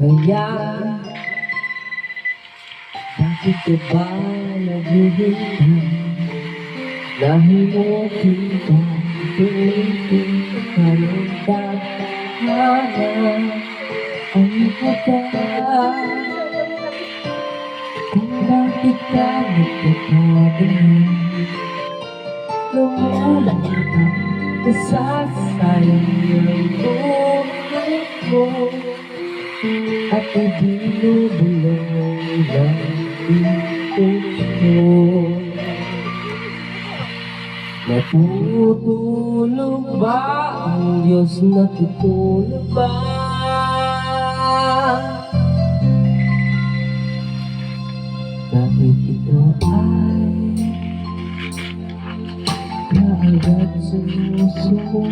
Kaya bakit ka ba naghihintay? Dahil mo kita tumitin sa nagtatahana. Ano ka ba? Kung bakit ka nagkakaganyan? Lumala ka, nasasayang ng buhay mo. At ibinubulong lang ito mo. Natutulog ba ang Diyos? Natutulog ba? Bakit ito ay kaagad sumusuko?